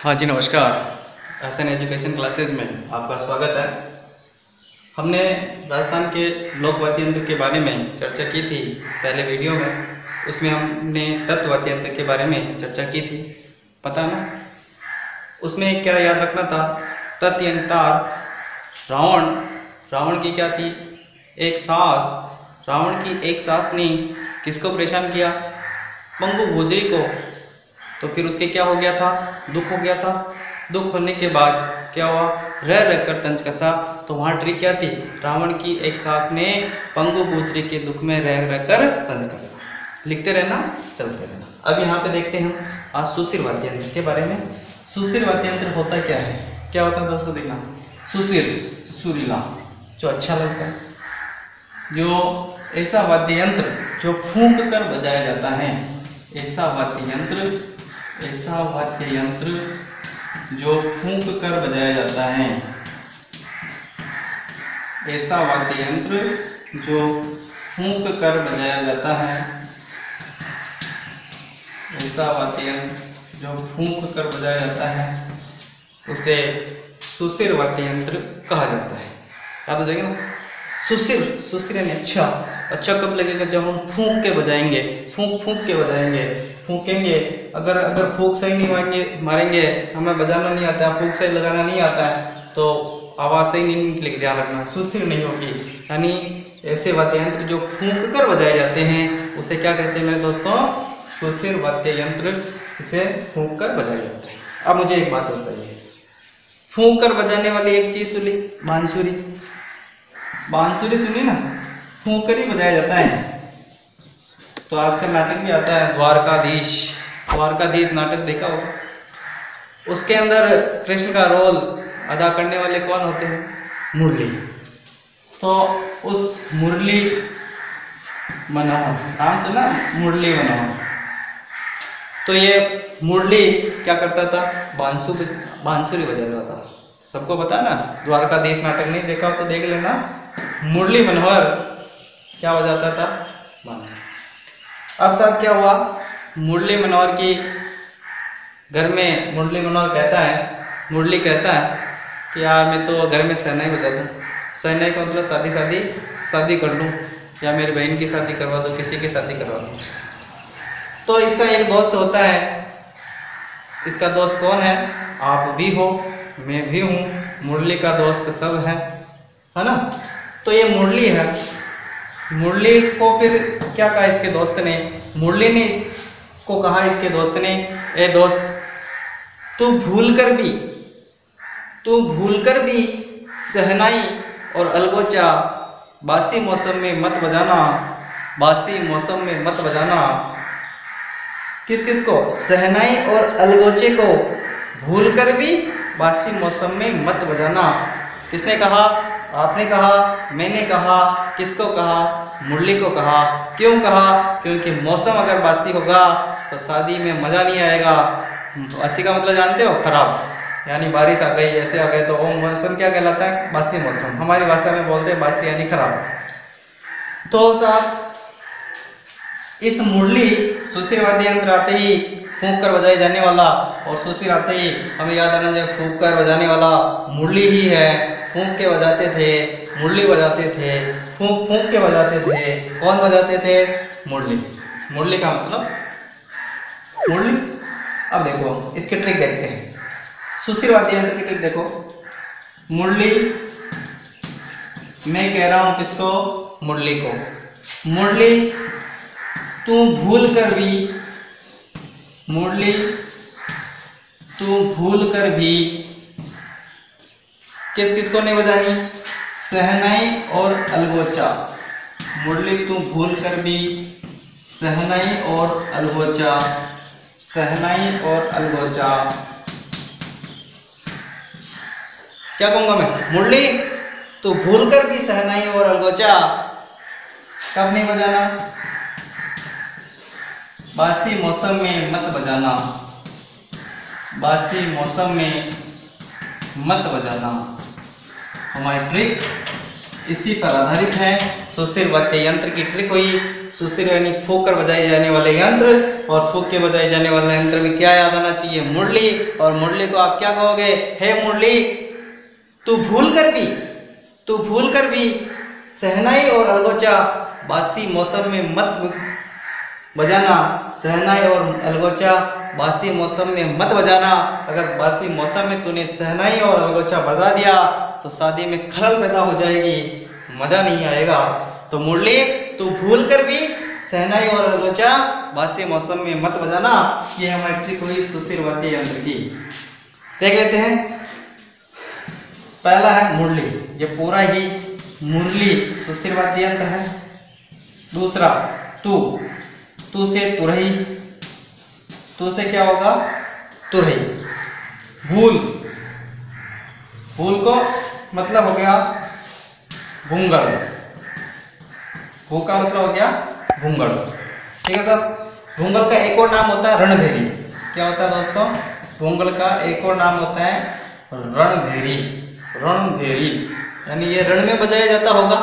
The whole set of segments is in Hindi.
हाँ जी नमस्कार। एसएन एजुकेशन क्लासेस में आपका स्वागत है। हमने राजस्थान के लोक वाद्य यंत्र के बारे में चर्चा की थी पहले वीडियो में। उसमें हमने तत्व वाद्य यंत्र के बारे में चर्चा की थी, पता ना? उसमें क्या याद रखना था? तत् यानी तार। रावण की क्या थी? एक सास। रावण की एक सास ने किसको परेशान किया? पंगु भूजरी को। तो फिर उसके क्या हो गया था? दुख हो गया था। दुख होने के बाद क्या हुआ? रह रह कर तंज कसा। तो वहाँ ट्रिक क्या थी? रावण की एक सास ने पंगु भूजरी के दुख में रह रह कर तंज कसा। लिखते रहना, चलते रहना। अब यहाँ पे देखते हैं हम आज सुशिर वाद्य यंत्र के बारे में। सुशिर वाद्य यंत्र होता क्या है? क्या होता है दोस्तों? देखना, सुशिर सुरीला, जो अच्छा लगता है, जो ऐसा वाद्य यंत्र जो फूंक कर बजाया जाता है। ऐसा वाद्य यंत्र जो फूंक कर बजाया जाता है। ऐसा वाद्य यंत्र जो फूंक कर बजाया जाता है। ऐसा वाद्य यंत्र जो फूंक कर बजाया जाता है उसे सुशिर वाद्य यंत्र कहा जाता है। याद हो जाएगा ना? सुशिर यानी अच्छा कब लगेगा? जब हम फूंक के बजाएंगे, फूंक के बजाएंगे, फूंकेंगे। अगर फूंक सही नहीं मारेंगे, हमें बजाना नहीं आता है, फूंक सही लगाना नहीं आता है, तो आवाज़ सही नहीं निकलेगी। ध्यान रखना, सुशिर नहीं होगी। यानी ऐसे वाद्य यंत्र जो फूंक कर बजाए जाते हैं उसे क्या कहते हैं मेरे दोस्तों? सुशिर वाद्य यंत्र। इसे फूंक कर बजाया जाता है। अब मुझे एक बात बताइए, फूंक कर बजाने वाली एक चीज़ सुनी, बांसुरी। बांसुरी सुनी ना? फूंक कर ही बजाया जाता है। तो आजकल नाटक भी आता है, द्वारकाधीश नाटक देखा होगा। उसके अंदर कृष्ण का रोल अदा करने वाले कौन होते हैं? मुरली। तो उस मुरली मनोहर, नाम सुना? मुरली मनोहर। तो ये मुरली क्या करता था? बांसुरी बजाता था। सबको पता ना? द्वारकाधीश नाटक नहीं देखा हो तो देख लेना। मुरली मनोहर क्या बजाता था? बांसुरी। अब साहब क्या हुआ? मुरली मनोहर की घर में मुरली कहता है कि यार मैं तो घर में शहनाई बजा दूँ। शहनाई का मतलब शादी कर लूँ, या मेरी बहन की शादी करवा दूँ, किसी की शादी करवा दूँ। तो इसका एक दोस्त होता है। इसका दोस्त कौन है? आप भी हो, मैं भी हूँ। मुरली का दोस्त सब है ना? तो ये मुरली है। मुरली को फिर क्या कहा इसके दोस्त ने? मुरली ने को कहा इसके दोस्त ने, ए दोस्त, तू भूल कर भी शहनाई और अलगोचा बासी मौसम में मत बजाना। किस को? शहनाई और अलगोचे को भूल कर भी बासी मौसम में मत बजाना। किसने कहा? आपने कहा, मैंने कहा, किसको कहा? मुरली को कहा। क्यों कहा? क्योंकि मौसम अगर बासी होगा तो शादी में मज़ा नहीं आएगा। बासी का मतलब जानते हो? खराब। यानी बारिश आ गई, ऐसे आ गए, तो वो मौसम क्या कहलाता है? बासी मौसम। हमारी भाषा में बोलते हैं बासी यानी खराब। तो साहब इस मुरली, सुशिर वाद्य यंत्र आते ही फूंक कर बजाए जाने वाला, और सुशिर आते ही हमें याद आना चाहिए फूंक कर बजाने वाला मुरली ही है। फूंक के बजाते थे, मुरली बजाते थे, फूंक के बजाते थे। कौन बजाते थे? मुरली का मतलब मुरली। अब देखो इसकी ट्रिक देखते हैं। सुशिर वाद्य यंत्र की ट्रिक देखो। मुरली, मैं कह रहा हूं किसको? मुरली को, मुरली तू भूल कर भी किसको नहीं बजानी? शहनाई और अलगोचा। मुरली तू भूल कर भी शहनाई और अलगोचा। क्या कहूंगा मैं? मुरली तू भूल कर भी शहनाई और अलगोचा कब नहीं बजाना? बासी मौसम में मत बजाना। बासी मौसम में मत बजाना। हमारी ट्रिक इसी पर आधारित है। सुशिर वाद्य यंत्र की ट्रिक हुई। सुशिर यानी फूंक कर बजाए जाने वाले यंत्र, और फूंक के बजाए जाने वाले यंत्र में क्या याद आना चाहिए? मुरली। और मुरली को आप क्या कहोगे? हे मुरली, तू भूल कर भी शहनाई और अलगोचा बासी मौसम में मत बजाना। शहनाई और अलगोचा बासी मौसम में मत बजाना। अगर बासी मौसम में तूने शहनाई और अलगोचा बजा दिया तो शादी में खलल पैदा हो जाएगी, मजा नहीं आएगा। तो मुरली, तू भूल कर भी शहनाई और अलगोचा बासी मौसम में मत बजाना। ये हमारी ट्रिक हुई सुशिर वाद्य यंत्र की। देख लेते हैं। पहला है मुरली, ये पूरा ही मुरली सुशिर वाद्य यंत्र है। दूसरा तू से तुरही, तू से क्या होगा? तुरही। भूल को मतलब हो गया भूंगड़। भू का मतलब हो गया भूंगड़। ठीक है सब। भूंगड़ का एक और नाम होता है रणभेरी। क्या होता है दोस्तों? भूंगड़ का एक और नाम होता है रणभेरी। रणभेरी यानी ये रण में बजाया जाता होगा,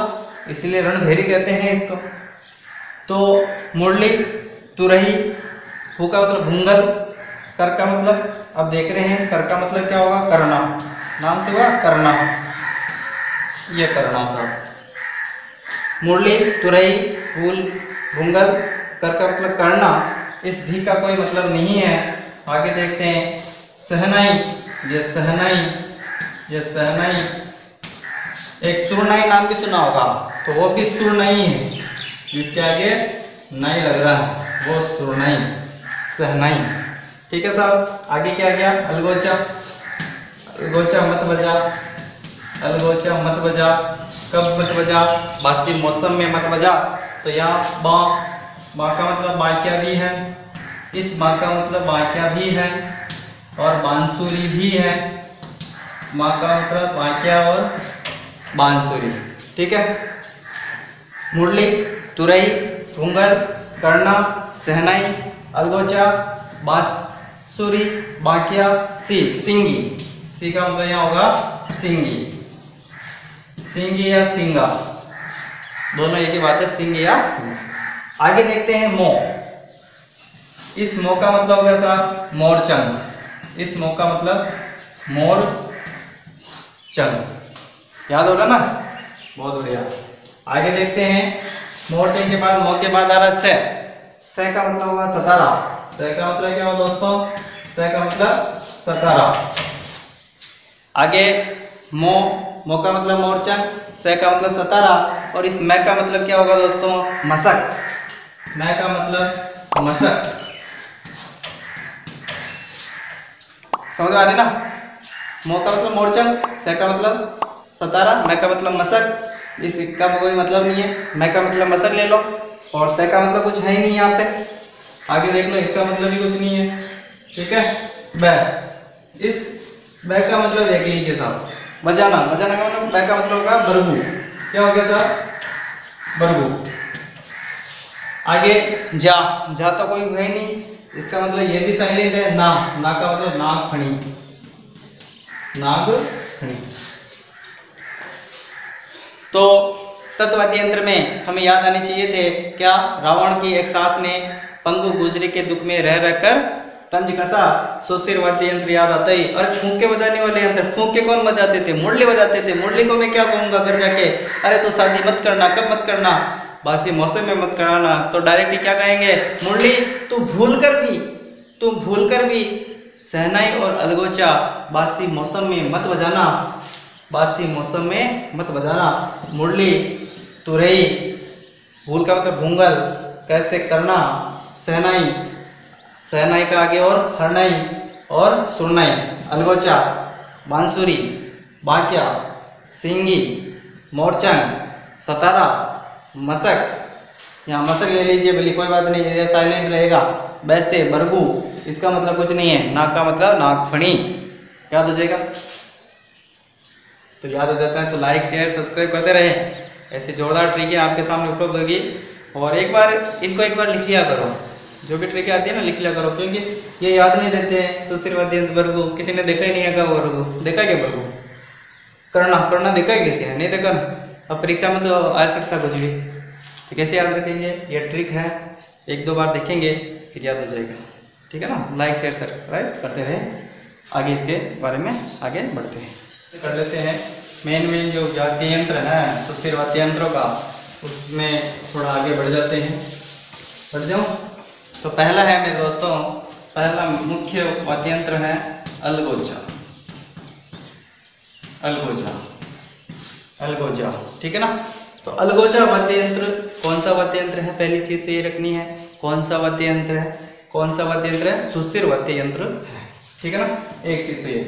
इसलिए रणभेरी कहते हैं इसको। तो मुरली, तुरही, भू का मतलब भूंगल, कर का मतलब अब देख रहे हैं, कर का मतलब क्या होगा? करना। नाम से हुआ करना, ये करना सब। मुरली, तुरही, भूल, भूंगल, कर का मतलब करना। इस भी का कोई मतलब नहीं है। आगे देखते हैं। सहनाई, ये सहनाई, ये सहनाई। एक सुरनाई नाम भी सुना होगा, तो वो भी सुरनाई है, जिसके आगे नाई लग रहा है वो सुरनाई, सहनाई। ठीक है साहब। आगे क्या गया? अलगोचा। अलगोचा मत बजा, अलगोचा मत बजा। कब मत बजा? बासी मौसम में मत बजा। तो यहाँ बा का मतलब बांकिया भी है, इस बा का मतलब बांकिया भी है और बांसुरी भी है। माँ का मतलब बांकिया और बांसुरी। ठीक है। मुरली, तुरई, भूंगल, करना, सहनाई, अलगोचा, बांसुरी, बांकिया, सिंगी। सी का मतलब यहाँ होगा सिंगी। सिंगी या सिंगा, दोनों एक ही बात है, सिंग या सिंग। आगे देखते हैं मो। इस मो का मतलब हो गया साहब मोरचंग। इस मो का मतलब मोर चंग। याद होगा ना? बहुत बढ़िया। आगे देखते हैं। मोरचंग के बाद मो के बाद आ रहा है से का मतलब होगा सतारा। से का मतलब क्या होगा दोस्तों? से का मतलब सतारा। आगे मो का मतलब मोरचंग, से का मतलब सतारा, और इस मै का मतलब क्या होगा दोस्तों? मशक। मै का मतलब मशक। समझ आ रही ना? मो का मतलब मोरचंग, से का मतलब सतारा, मै का मतलब मशक। इसका कोई मतलब नहीं है, मै का मतलब मशक ले लो, और तय का मतलब कुछ है ही नहीं यहाँ पे। आगे देख लो, इसका मतलब भी कुछ नहीं है। ठीक है। बै, इस बै का मतलब देख लीजिए साहब, बजाना। बजाना का मतलब बै का मतलब होगा बरगू। क्या हो गया साहब? बरगू। आगे जा तो कोई है नहीं, इसका मतलब ये भी साइलेंट है। ना का मतलब नागफणी। नागफणी। तो तत्ववाद्य यंत्र में हमें याद आने चाहिए थे क्या? रावण की एक सास ने पंगु गुजरी के दुख में रह रहकर तंज कसा। सुशिर वाद्य यंत्र याद आता ही। और फूंक के बजाने वाले यंत्र, फूंक के कौन बजाते थे? मुरली बजाते थे। मुरली को मैं क्या कहूँगा घर जाके? अरे तो शादी मत करना। कब मत करना? बासी मौसम में मत कराना। तो डायरेक्टली क्या कहेंगे? मुरली, तू भूल कर भी सहनाई और अलगोचा बासी मौसम में मत बजाना। बासी मौसम में मत बजाना। मुरली, तुरई, भूल का मतलब भूंगल, कैसे करना, सहनाई, सहनाई का आगे और हरनाई और सुरनाई, अलगोचा, बांसुरी, बांकिया, सिंगी, मोरचंग, सतारा, मशक। यहाँ मशक ले लीजिए भले, कोई बात नहीं, ये साइलेंट रहेगा। वैसे बरगू, इसका मतलब कुछ नहीं है। नाक का मतलब नागफणी। याद हो जाएगा? तो याद हो जाता है तो लाइक शेयर सब्सक्राइब करते रहे। ऐसी जोरदार ट्रिकें आपके सामने उपलब्ध होगी। और एक बार लिख लिया करो, जो भी ट्रिकें आती है ना, लिख लिया करो, क्योंकि ये याद नहीं रहते हैं। सुशिर वाद्य यंत्र बरगू, किसी ने देखा ही नहीं है। बरगू देखा क्या? बरगू करना देखा है किसी ने? नहीं देखा ना? अब परीक्षा में तो आ सकता कुछ भी, तो कैसे याद रखेंगे? ये ट्रिक है, 1-2 बार देखेंगे फिर याद हो जाएगा। ठीक है ना? लाइक शेयर सब्सक्राइब करते रहें, आगे इसके बारे में आगे बढ़ते हैं। कर लेते हैं मेन जो वाद्य यंत्र है सुस्थिर वाद्य यंत्रों का, उसमें थोड़ा आगे बढ़ जाते हैं। बढ़ जाऊँ तो पहला है मेरे दोस्तों, पहला मुख्य वाद्य यंत्र है अलगोजा। अलगोजा, अलगोजा, ठीक है ना? तो अलगोजा वाद्य यंत्र कौन सा वाद्य यंत्र है? पहली चीज तो ये रखनी है, कौन सा वाद्य यंत्र है? कौन सा वाद्य यंत्र है? सुस्थिर वाद्य यंत्र है। ठीक है ना? एक चीज तो ये।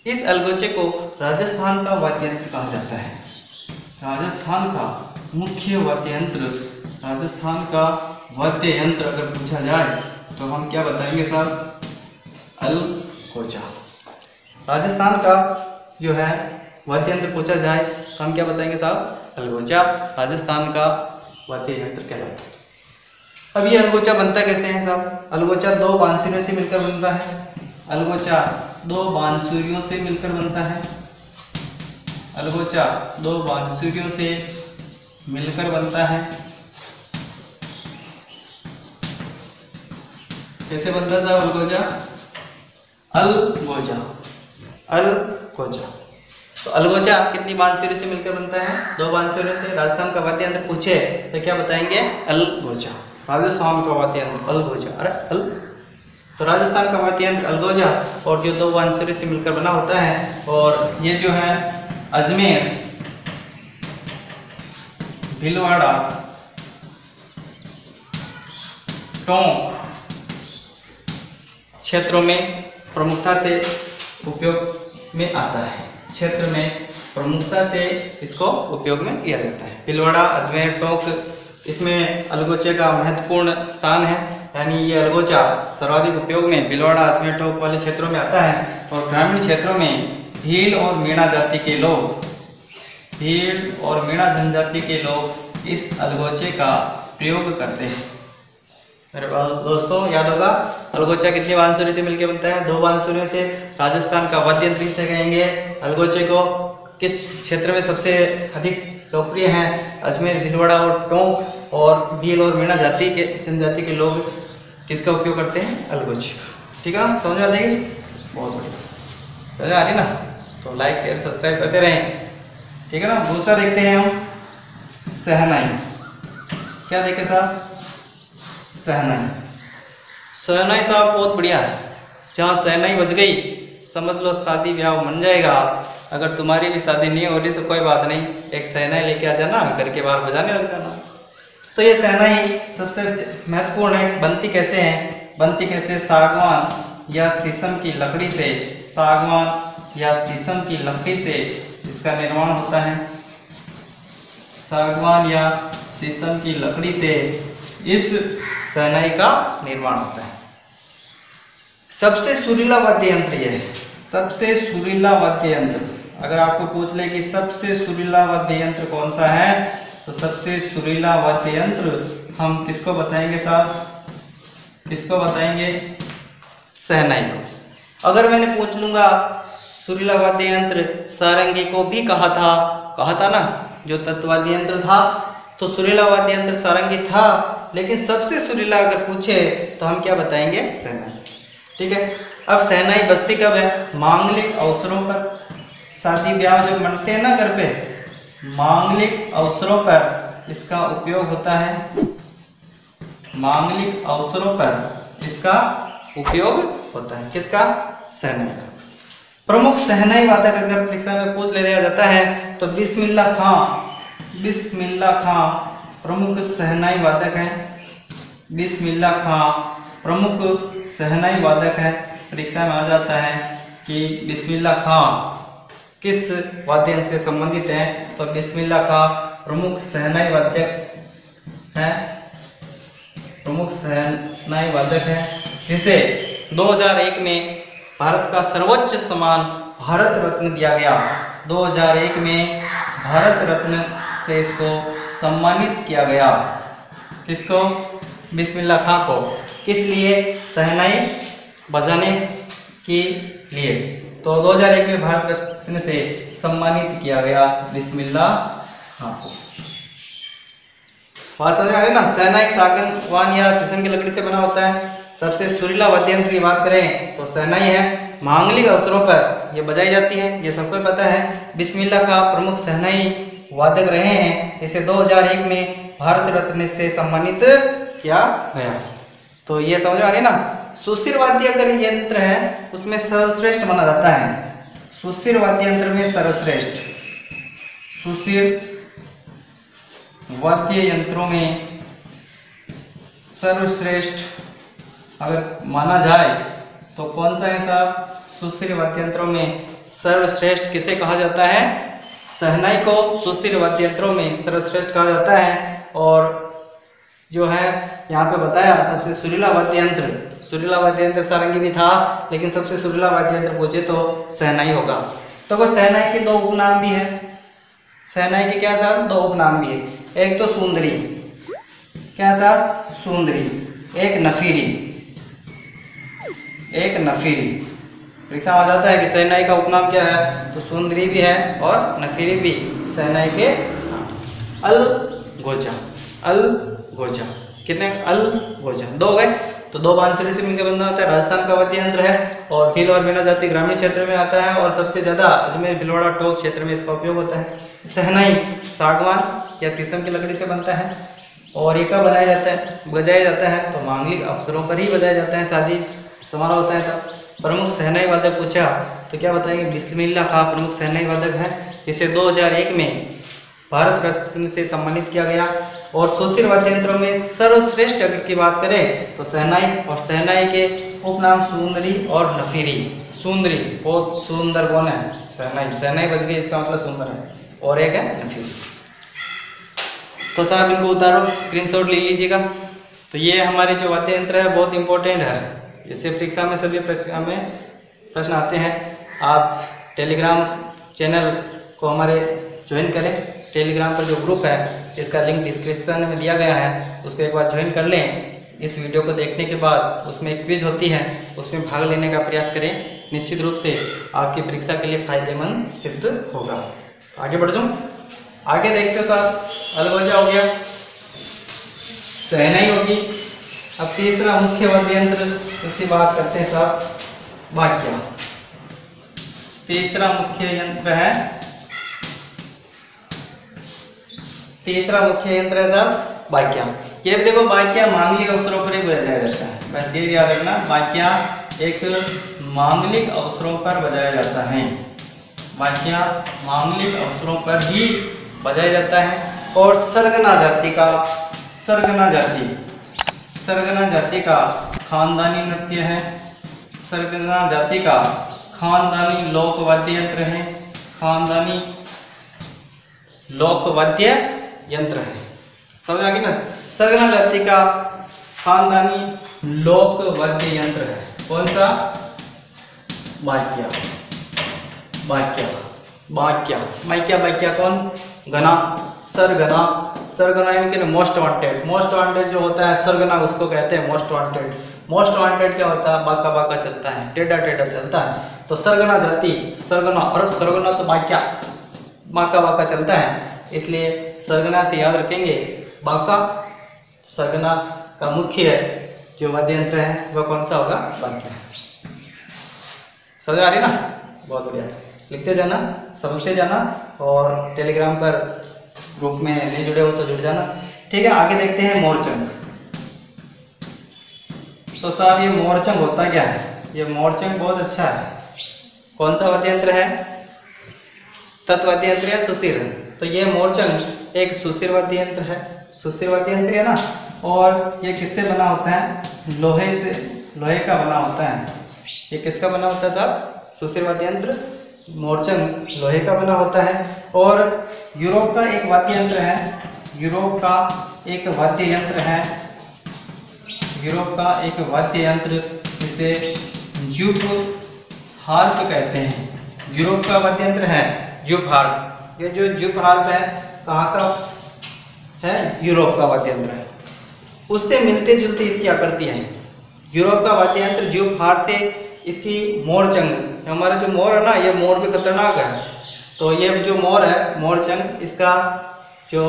इस अलगोजे को राजस्थान का वाद्य यंत्र कहा जाता है। राजस्थान का मुख्य वाद्य यंत्र, राजस्थान का वाद्य यंत्र अगर पूछा जाए तो हम क्या बताएंगे साहब? अलगोजा। राजस्थान का जो है वाद्य यंत्र पूछा जाए तो हम क्या बताएंगे साहब? अलगोजा राजस्थान का वाद्य यंत्र कहलाता है। अब ये अलगोजा बनता कैसे है साहब? अलगोजा 2 बांसुरियों से मिलकर बनता है। अलगोजा 2 बांसुरियों से मिलकर बनता है। अलगोजा 2 बांसुरियों से मिलकर बनता है। कैसे बनता है साहब अलगोजा? अलगोजा, अलगोजा। तो अलगोजा कितनी बांसुरी से मिलकर बनता है? 2 बांसुरियों से। राजस्थान का वाद्य यंत्र पूछे तो क्या बताएंगे? अलगोजा। राजस्थान का वाद्य यंत्र अलगोजा। अरे तो राजस्थान का वाद्य यंत्र अलगोजा और जो 2 बांसुरी से मिलकर बना होता है। और ये जो है अजमेर, भीलवाड़ा, टोंक क्षेत्रों में प्रमुखता से उपयोग में आता है। क्षेत्र में प्रमुखता से इसको उपयोग में किया जाता है। भीलवाड़ा, अजमेर, टोंक, इसमें अलगोजे का महत्वपूर्ण स्थान है। यानी ये अलगोजा सर्वाधिक उपयोग में भीलवाड़ा, अजमेर, टोंक वाले क्षेत्रों में आता है। और ग्रामीण क्षेत्रों में भील और मीणा जाति के लोग, भील और मीणा जनजाति के लोग इस अलगोजे का प्रयोग करते हैं। मेरे दोस्तों याद होगा अलगोजा कितनी बांसुरी से मिलकर बनता है? 2 बांसुरियों से। राजस्थान का वाद्य यंत्र किसे कहेंगे? अलगोजे को। किस क्षेत्र में सबसे अधिक लोकप्रिय हैं? अजमेर, भीलवाड़ा और टोंक। और भील और मीणा जाति के जनजाति के लोग किसका उपयोग करते हैं? अलगोजे। ठीक है ना? समझ में आ जाएगी? बहुत बढ़िया, समझ आ रही ना? तो लाइक शेयर सब्सक्राइब करते रहें। ठीक है ना? दूसरा देखते हैं हम शहनाई। क्या देखें साहब? शहनाई। शहनाई साहब बहुत बढ़िया है। जहाँ शहनाई बज गई समझ लो शादी ब्याह बन जाएगा। अगर तुम्हारी भी शादी नहीं हो रही तो कोई बात नहीं, एक शहनाई लेके आ जाना, घर के बाहर बजाने लग जाना। तो ये शहनाई सबसे महत्वपूर्ण है। बनती कैसे है? बनती कैसे? सागवान या शीशम की लकड़ी से, सागवान या शीशम की लकड़ी से इसका निर्माण होता है। सागवान या शीशम की लकड़ी से इस शहनाई का निर्माण होता है। सबसे सुरीला वाद्य यंत्र यह है। सबसे सुरीला वाद्य यंत्र, अगर आपको पूछ ले कि सबसे सुरीला वाद्य यंत्र कौन सा है, तो सबसे सुरीला वाद्य यंत्र हम किसको बताएंगे साहब? किसको बताएंगे? शहनाई को। अगर मैंने पूछ लूंगा सुरीला वाद्य यंत्र सारंगी को भी कहा था ना, जो तत्वाद्य यंत्र था, तो सुरीला वाद्य यंत्र सारंगी था। लेकिन सबसे सुरीला अगर पूछे तो हम क्या बताएंगे? शहनाई। ठीक है? अब शहनाई बजती कब है? मांगलिक अवसरों पर। शादी ब्याह जो मनते हैं ना घर पे, मांगलिक अवसरों पर इसका उपयोग होता है। मांगलिक अवसरों पर इसका उपयोग होता है। किसका? शहनाई का। प्रमुख शहनाई वादक अगर परीक्षा में पूछ लिया जाता है तो बिस्मिल्लाह खां, बिस्मिल्लाह खां प्रमुख शहनाई वादक है। बिस्मिल्लाह खां प्रमुख शहनाई वादक है। परीक्षा में आ जाता है कि बिस्मिल्लाह खां किस वाद्य यंत्र से संबंधित है, तो बिस्मिल्लाह खां प्रमुख शहनाई वादक है। प्रमुख शहनाई वादक है, जिसे 2001 में भारत का सर्वोच्च सम्मान भारत रत्न दिया गया। 2001 में भारत रत्न से इसको सम्मानित किया गया। किसको? बिस्मिल्लाह खां को। किस लिए? शहनाई बजाने के लिए। तो 2001 में भारत रत्न से सम्मानित किया गया बिस्मिल्लाह हाँ, बात समझ में आ रही ना। शहनाई सागवान या शीशम की लकड़ी से बना होता है। सबसे सुरीला वाद्य यंत्र की बात करें तो शहनाई है। मांगलिक अवसरों पर यह बजाई जाती है, ये सबको पता है। बिस्मिल्लाह का प्रमुख शहनाई वादक रहे हैं। इसे 2001 में भारत रत्न से सम्मानित किया गया। तो ये समझ में आ रही ना। सुशिर वाद्य यंत्र है उसमें सर्वश्रेष्ठ माना जाता है। सुशिर वाद्य यंत्र में सर्वश्रेष्ठ, सुशिर वाद्य यंत्रों में सर्वश्रेष्ठ अगर माना जाए तो कौन सा है साहब? सुशिर वाद्य यंत्रों में सर्वश्रेष्ठ किसे कहा जाता है? शहनाई को सुशिर वाद्य यंत्रों में सर्वश्रेष्ठ कहा जाता है। और जो है यहाँ पे बताया सबसे सुरीला वाद्य यंत्र, सुरीला वाद्य यंत्र सारंगी भी था, लेकिन सबसे सुरीला वाद्य यंत्र पूछे तो शहनाई होगा। तो वो शहनाई के दो उपनाम भी है। शहनाई के क्या साहब? दो उपनाम भी है। एक तो सुंदरी, क्या साहब? सुंदरी। एक नफीरी, एक नफीरी। परीक्षा में आ जाता है कि शहनाई का उपनाम क्या है, तो सुंदरी भी है और नफीरी भी शहनाई के। अलगोजा, अलगोजा कितने? अलगोजा दो हो गए। तो दो बांसुरी से मिलकर बंधा होता है। राजस्थान का वाद्य यंत्र है और भील और मीणा जाति ग्रामीण क्षेत्र में आता है और सबसे ज्यादा अजमेर भीलवाड़ा टोंक क्षेत्र में इसका उपयोग होता है। शहनाई सागवान या शीशम की लकड़ी से बनता है और ये कब बनाया जाता है, बजाया जाता है? तो मांगलिक अवसरों पर ही बजाया जाता है, शादी समारोह होता है तब। प्रमुख शहनाई वादक पूछा तो क्या बताएंगे? बिस्मिल्लाह खां प्रमुख शहनाई वादक है। इसे 2001 में भारत रत्न से सम्मानित किया गया। और सुशिर वाद्य यंत्रों में सर्वश्रेष्ठ अगर की बात करें तो शहनाई, और शहनाई के उपनाम सुंदरी और नफीरी। सुंदरी बहुत सुंदर कौन है? शहनाई। शहनाई बज गई इसका मतलब सुंदर है, और एक है नफीरी। तो साहब इनको उतारो, स्क्रीनशॉट ले लीजिएगा। तो ये हमारे जो वाद्य यंत्र है बहुत इंपॉर्टेंट है, इससे परीक्षा में सभी प्रश्न आते हैं। आप टेलीग्राम चैनल को हमारे ज्वाइन करें। टेलीग्राम पर जो ग्रुप है इसका लिंक डिस्क्रिप्शन में दिया गया है, उसको एक बार ज्वाइन कर लें। इस वीडियो को देखने के बाद उसमें एक क्विज होती है, उसमें भाग लेने का प्रयास करें। निश्चित रूप से आपकी परीक्षा के लिए फायदेमंद सिद्ध होगा। तो आगे बढ़ जाऊँ, आगे देखते हो साहब। अलगोजा हो गया, शहनाई होगी। अब तीसरा मुख्य वाद्य यंत्र इसकी बात करते हैं साहब, बाक्या। तीसरा मुख्य यंत्र है, तीसरा मुख्य यंत्र है साहब बाक्या। ये भी देखो, बाक्या मांगलिक अवसरों पर ही बजाया जाता है, बस ये याद रखना। बाक्या एक मांगलिक अवसरों पर बजाया जाता है। बाक्या मांगलिक अवसरों पर ही बजाया जाता है। और सरगना जाति का, सरगना जाति, सरगना जाति का खानदानी नृत्य है। सरगना जाति का खानदानी लोक वाद्य यंत्र है। खानदानी लोक वाद्य यंत्र है, समझ आ गई ना। सरगना जाति का खानदानी लोक वाद्य यंत्र है कौन सा? बाक्या। बाक्या, बाक्या, बाक्या, बाक्या कौन? गना, सरगना। सरगना यानी कि मोस्ट वांटेड। मोस्ट वांटेड जो होता है सरगना उसको कहते हैं मोस्ट वांटेड। मोस्ट वांटेड क्या होता है? बाका बाका चलता है, टेढ़ा टेढ़ा चलता है। तो सरगना जाति, सरगना, और सरगना तो बाक्या, बाका बाका चलता है, इसलिए सरगना से याद रखेंगे बाका। सरगना का मुख्य जो वाद्य यंत्र है वह कौन सा होगा? बाक्या। समझ आ रही ना? बहुत बढ़िया, लिखते जाना, समझते जाना, और टेलीग्राम पर ग्रुप में नहीं जुड़े हो तो जुड़ जाना, ठीक है। आगे देखते हैं मोरचंग। तो साहब ये मोरचंग होता क्या है? ये मोरचंग बहुत अच्छा है। कौन सा वाद्य यंत्र है? तत्वाद्य यंत्र या सुशिर। तो ये मोरचंग एक सुशिर वाद्य यंत्र है, सुशिर वाद्य यंत्र है ना। और ये किससे बना होता है? लोहे से, लोहे का बना होता है। ये किसका बना होता है साहब? सुशिर वाद्य यंत्र मोरचंग लोहे का बना होता है। और यूरोप का एक वाद्य यंत्र है, यूरोप का एक वाद्य यंत्र है, यूरोप का एक वाद्य यंत्र जिसे ज्यूप हार्प कहते हैं। यूरोप का वाद्य यंत्र है ज्यूप हार्प। ये जो ज्यूप हार्प है कहाँ का है? यूरोप का वाद्य यंत्र है। उससे मिलते जुलते इसकी आकृति है। यूरोप का वाद्य यंत्र ज्यूप हार्प से इसकी मोरचंग, हमारा जो मोर है ना, ये मोर भी खतरनाक है। तो ये जो मोर है मोरचंग, इसका जो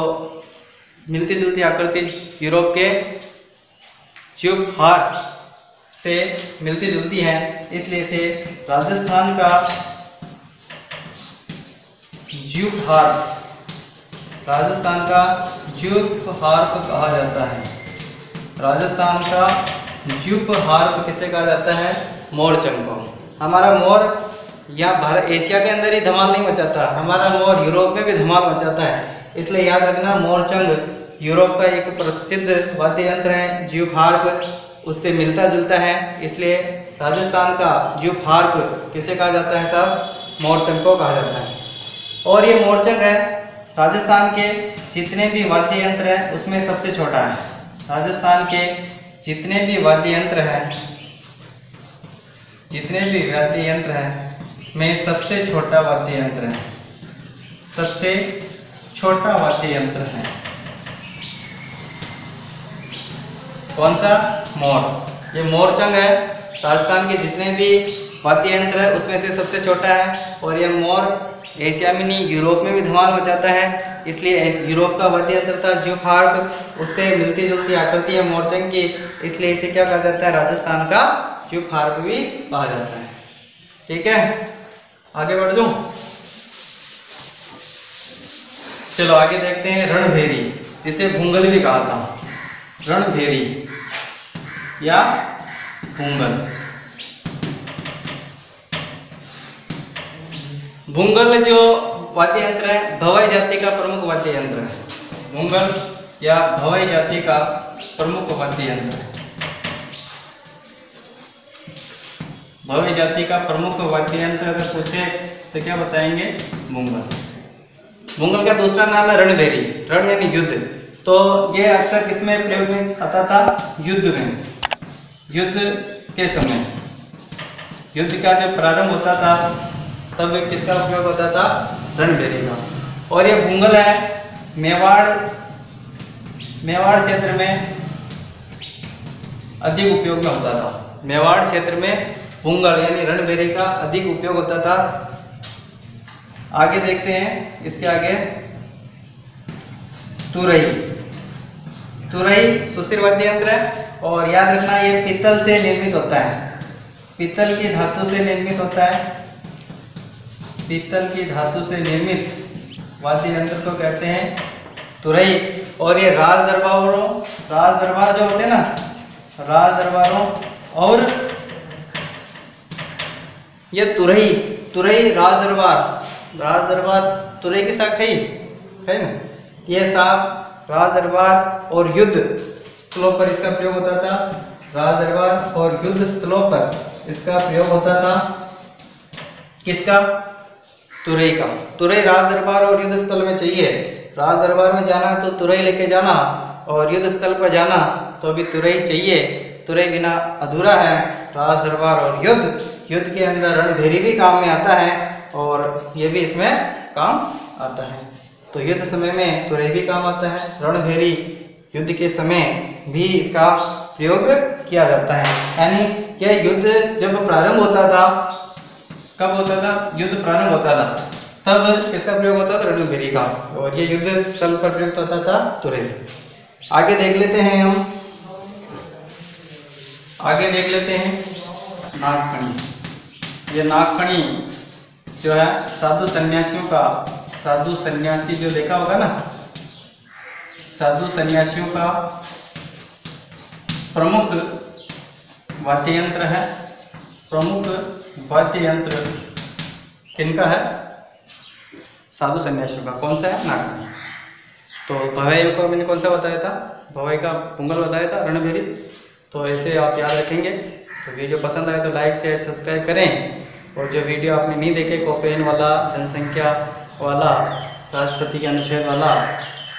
मिलती जुलती आकृति यूरोप के ट्यूब हार्स से मिलती जुलती है, इसलिए इसे राजस्थान का ज्यूप हार्प, राजस्थान का ज्यूप हार्प कहा जाता है। राजस्थान का ज्यूप हार्प किसे कहा जाता है? मोरचंग को। हमारा मोर यहाँ भारत एशिया के अंदर ही धमाल नहीं मचाता, हमारा मोर यूरोप में भी धमाल मचाता है। इसलिए याद रखना, मोरचंग यूरोप का एक प्रसिद्ध वाद्य यंत्र है। ज्यूप हार्प उससे मिलता जुलता है, इसलिए राजस्थान का ज्यूप हार्प किसे कहा जाता है साहब? मोरचंग को कहा जाता है। और ये मोरचंग है राजस्थान के जितने भी वाद्य यंत्र हैं उसमें सबसे छोटा है। राजस्थान के जितने भी वाद्य यंत्र हैं, जितने भी वाद्य यंत्र हैं में सबसे छोटा वाद्य यंत्र है, सबसे छोटा वाद्य यंत्र है कौन सा? मोर। ये मोरचंग है, राजस्थान के जितने भी वाद्य यंत्र है उसमें से सबसे छोटा है। और ये मोर एशिया में नहीं यूरोप में भी धमाल मचाता है, इसलिए यूरोप का वाद्य यंत्र था ज्यूप हार्प, उससे मिलती जुलती आकृति है मोरचंग की, इसलिए इसे क्या कहा जाता है? राजस्थान का ज्यूप हार्प भी कहा जाता है। ठीक है, आगे बढ़ जाऊं। चलो आगे देखते हैं रणभेरी, जिसे भूंगल भी कहा था। रणभेरी या भूंगल। भूंगल जो वाद्य यंत्र है भवई जाति का प्रमुख वाद्य यंत्र है। भूंगल या भवई जाति का प्रमुख वाद्य यंत्र है। भवई जाति का प्रमुख वाद्य यंत्र अगर पूछे तो क्या बताएंगे? भूंगल। भूंगल का दूसरा नाम है रणभेरी। रण यानी युद्ध, तो ये अक्सर किसमें प्रयोग में आता था? युद्ध में। युद्ध के समय, युद्ध का जब प्रारंभ होता था तब किसका उपयोग होता था? रणभेरी का। और ये भूंगल है मेवाड़ क्षेत्र में अधिक उपयोग में होता था। मेवाड़ क्षेत्र में भूंगल यानी रणभेरी का अधिक उपयोग होता था। आगे देखते हैं, इसके आगे तुरई। तुरई सुस्थिर वाद्य यंत्र है और याद रखना ये पीतल से निर्मित होता है, पीतल की धातु से निर्मित होता है। पीतल की धातु से निर्मित वाद्य यंत्र को कहते हैं तुरई। और ये राज दरबार जो होते हैं ना, राज दरबारों और ये तुरई राज दरबार तुरई की शाखा ही है ना। ये सब राज दरबार और युद्ध स्थलों पर इसका प्रयोग होता था। राज दरबार और युद्ध स्थलों पर इसका प्रयोग होता था। किसका? तुरई का। तुरई राज दरबार और युद्ध स्थल में चाहिए। राज दरबार में जाना तो तुरई लेके जाना, और युद्ध स्थल पर जाना तो भी तुरई चाहिए। तुरई बिना अधूरा है। राज दरबार और युद्ध के अंदर रणभेरी भी काम में आता है और ये भी इसमें काम आता है। तो युद्ध समय में तुरई भी काम आता है। रणभेरी युद्ध के समय भी इसका प्रयोग किया जाता है। यानी यह युद्ध जब प्रारंभ होता था, कब होता था? युद्ध प्रारंभ होता था तब किसका प्रयोग होता था? रणभेरी का। और ये युद्ध स्थल पर प्रयोग होता था तुरई। आगे देख लेते हैं नागफणी। ये नागफणी जो है साधु सन्यासी जो देखा होगा ना, साधु सन्यासियों का प्रमुख वाद्य यंत्र है। प्रमुख वाद्य यंत्र किनका है? साधु सन्यासियों का। कौन सा है? नागफणी। तो भवई को मैंने कौन सा बताया था? भवई का भूंगल बताया था, रणभेरी। तो ऐसे आप याद रखेंगे। तो वीडियो पसंद आए तो लाइक शेयर सब्सक्राइब करें। और जो वीडियो आपने नहीं देखे कॉपेन वाला, जनसंख्या वाला, राष्ट्रपति के अनुच्छेद वाला,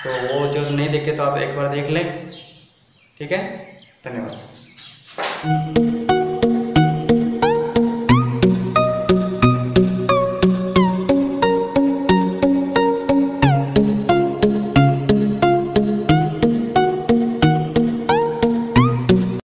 तो वो जो नहीं देखे तो आप एक बार देख लें। ठीक है, धन्यवाद।